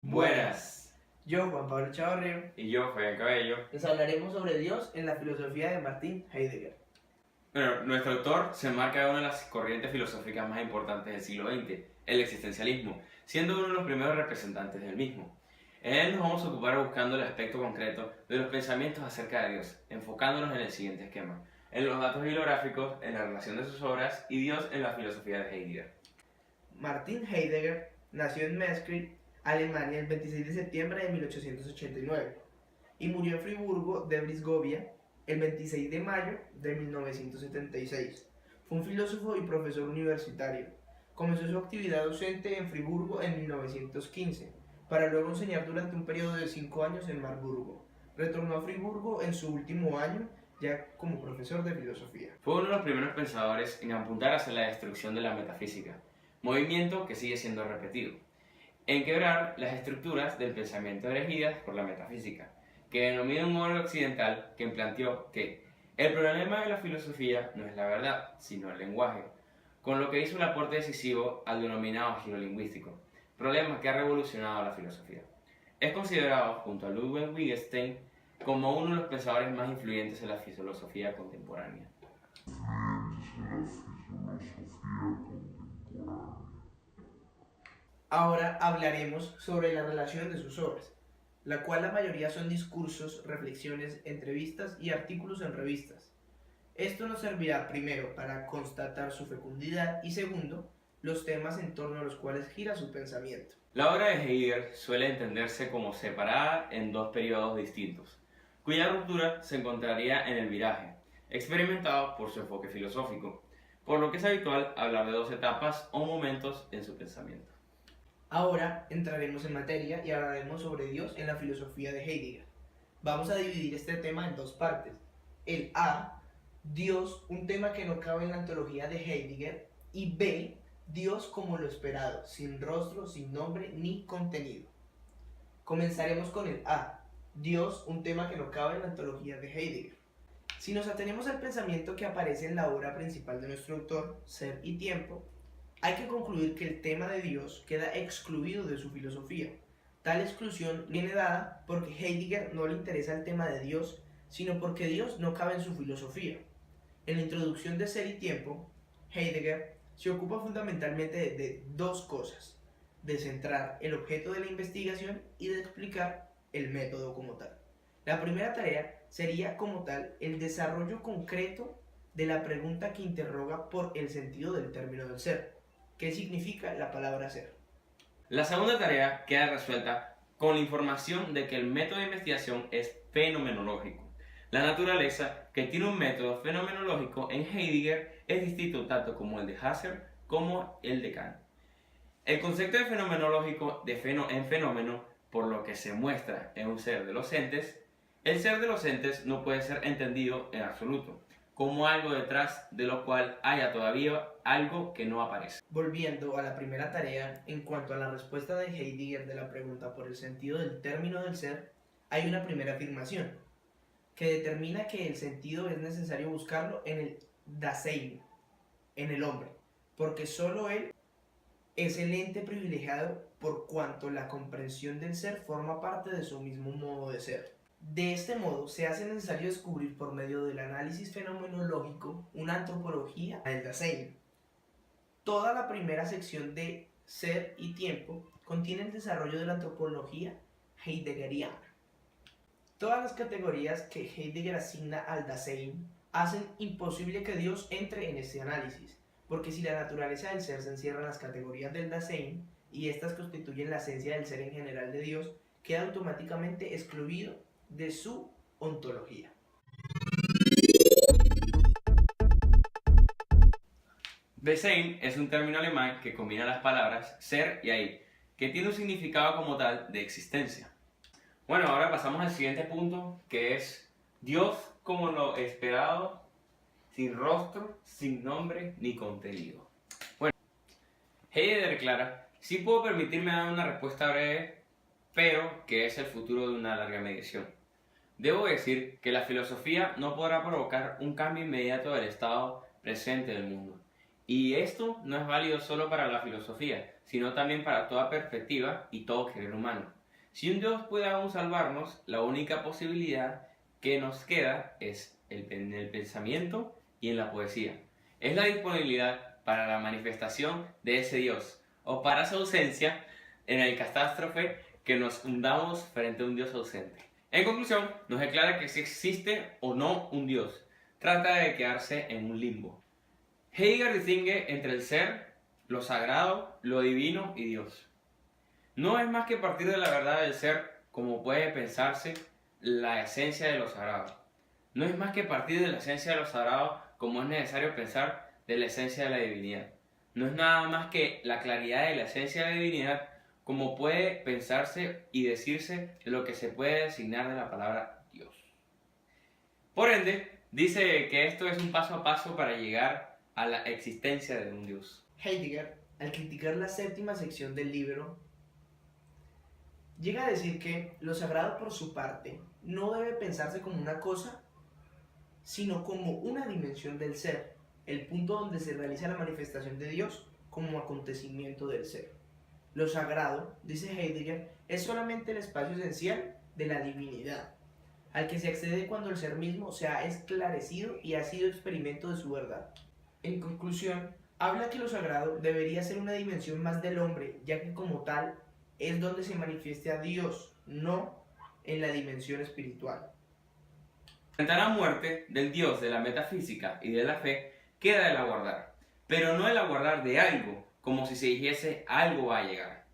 Buenas. Yo, Juan Pablo Chavarría, Y yo, Fabián Cabello. les hablaremos sobre Dios en la filosofía de Martin Heidegger. Bueno, nuestro autor se enmarca en una de las corrientes filosóficas más importantes del siglo XX, el existencialismo, siendo uno de los primeros representantes del mismo. En él nos vamos a ocupar buscando el aspecto concreto de los pensamientos acerca de Dios, enfocándonos en el siguiente esquema: en los datos bibliográficos, en la relación de sus obras y Dios en la filosofía de Heidegger. Martin Heidegger nació en Maastricht, Alemania, el 26 de septiembre de 1889 y murió en Friburgo de Brisgovia el 26 de mayo de 1976. Fue un filósofo y profesor universitario. Comenzó su actividad docente en Friburgo en 1915, para luego enseñar durante un periodo de 5 años en Marburgo. Retornó a Friburgo en su último año, ya como profesor de filosofía. Fue uno de los primeros pensadores en apuntar hacia la destrucción de la metafísica, movimiento que sigue siendo repetido, en quebrar las estructuras del pensamiento elegidas por la metafísica, que denomina un modelo occidental que planteó que el problema de la filosofía no es la verdad, sino el lenguaje, con lo que hizo un aporte decisivo al denominado giro lingüístico, problema que ha revolucionado la filosofía. Es considerado, junto a Ludwig Wittgenstein, como uno de los pensadores más influyentes en la filosofía contemporánea. Ahora hablaremos sobre la relación de sus obras, la cual la mayoría son discursos, reflexiones, entrevistas y artículos en revistas. Esto nos servirá primero para constatar su fecundidad y segundo, los temas en torno a los cuales gira su pensamiento. La obra de Heidegger suele entenderse como separada en dos periodos distintos, cuya ruptura se encontraría en el viraje, experimentado por su enfoque filosófico, por lo que es habitual hablar de dos etapas o momentos en su pensamiento. Ahora entraremos en materia y hablaremos sobre Dios en la filosofía de Heidegger. Vamos a dividir este tema en dos partes. El A, Dios, un tema que no cabe en la antología de Heidegger, y B, Dios como lo esperado, sin rostro, sin nombre ni contenido. Comenzaremos con el A, Dios, un tema que no cabe en la antología de Heidegger. Si nos atenemos al pensamiento que aparece en la obra principal de nuestro autor, Ser y Tiempo, hay que concluir que el tema de Dios queda excluido de su filosofía. Tal exclusión viene dada porque Heidegger no le interesa el tema de Dios, sino porque Dios no cabe en su filosofía. En la introducción de Ser y Tiempo, Heidegger se ocupa fundamentalmente de dos cosas: de centrar el objeto de la investigación y de explicar el método como tal. La primera tarea sería como tal el desarrollo concreto de la pregunta que interroga por el sentido del término del ser. ¿Qué significa la palabra ser? La segunda tarea queda resuelta con la información de que el método de investigación es fenomenológico. La naturaleza que tiene un método fenomenológico en Heidegger es distinto tanto como el de Husserl como el de Kant. El concepto de fenomenológico en fenómeno, por lo que se muestra en un ser de los entes, el ser de los entes no puede ser entendido en absoluto, como algo detrás de lo cual haya todavía algo que no aparece. Volviendo a la primera tarea, en cuanto a la respuesta de Heidegger de la pregunta por el sentido del término del ser, hay una primera afirmación, que determina que el sentido es necesario buscarlo en el Dasein, en el hombre, porque solo él es el ente privilegiado por cuanto la comprensión del ser forma parte de su mismo modo de ser. De este modo, se hace necesario descubrir por medio del análisis fenomenológico una antropología del Dasein. Toda la primera sección de Ser y Tiempo contiene el desarrollo de la antropología heideggeriana. Todas las categorías que Heidegger asigna al Dasein hacen imposible que Dios entre en este análisis, porque si la naturaleza del ser se encierra en las categorías del Dasein y estas constituyen la esencia del ser en general de Dios, queda automáticamente excluido de su ontología. Dasein es un término alemán que combina las palabras ser y Ein, que tiene un significado como tal de existencia. Bueno, ahora pasamos al siguiente punto, que es Dios como lo esperado, sin rostro, sin nombre ni contenido. Bueno, Heidegger declara: sí puedo permitirme dar una respuesta breve, pero que es el futuro de una larga mediación. Debo decir que la filosofía no podrá provocar un cambio inmediato del estado presente del mundo, Y esto no es válido solo para la filosofía, sino también para toda perspectiva y todo querer humano. Si un Dios puede aún salvarnos, la única posibilidad que nos queda es en el pensamiento y en la poesía. Es la disponibilidad para la manifestación de ese Dios, o para su ausencia en el catástrofe que nos hundamos frente a un Dios ausente. En conclusión, nos declara que si existe o no un Dios, trata de quedarse en un limbo. Heidegger distingue entre el ser, lo sagrado, lo divino y Dios. No es más que partir de la verdad del ser como puede pensarse la esencia de lo sagrado. No es más que partir de la esencia de lo sagrado como es necesario pensar de la esencia de la divinidad. No es nada más que la claridad de la esencia de la divinidad como puede pensarse y decirse de lo que se puede designar de la palabra Dios. Por ende, dice que esto es un paso a paso para llegar a la existencia de un Dios. Heidegger, al criticar la séptima sección del libro, llega a decir que lo sagrado por su parte no debe pensarse como una cosa, sino como una dimensión del ser, el punto donde se realiza la manifestación de Dios como acontecimiento del ser. Lo sagrado, dice Heidegger, es solamente el espacio esencial de la divinidad, al que se accede cuando el ser mismo se ha esclarecido y ha sido experimento de su verdad. En conclusión, habla que lo sagrado debería ser una dimensión más del hombre, ya que como tal es donde se manifieste a Dios, no en la dimensión espiritual. Frente a la muerte del Dios de la metafísica y de la fe, queda el aguardar, pero no el aguardar de algo, como si se dijese algo va a llegar.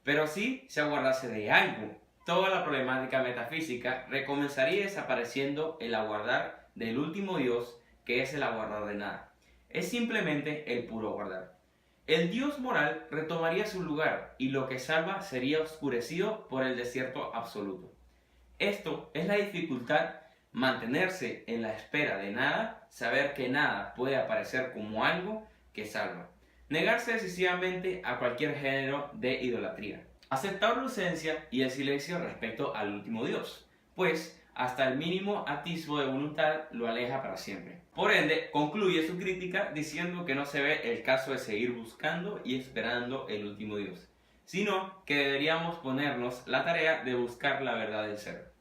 Pero sí se aguardase de algo. Toda la problemática metafísica recomenzaría desapareciendo el aguardar del último Dios, que es el aguardar de nada. Es simplemente el puro aguardar. El Dios moral retomaría su lugar y lo que salva sería oscurecido por el desierto absoluto. Esto es la dificultad, mantenerse en la espera de nada, saber que nada puede aparecer como algo que salva. Negarse decisivamente a cualquier género de idolatría. Aceptar la ausencia y el silencio respecto al último Dios, pues hasta el mínimo atisbo de voluntad lo aleja para siempre. Por ende, concluye su crítica diciendo que no se ve el caso de seguir buscando y esperando el último Dios, sino que deberíamos ponernos la tarea de buscar la verdad del ser.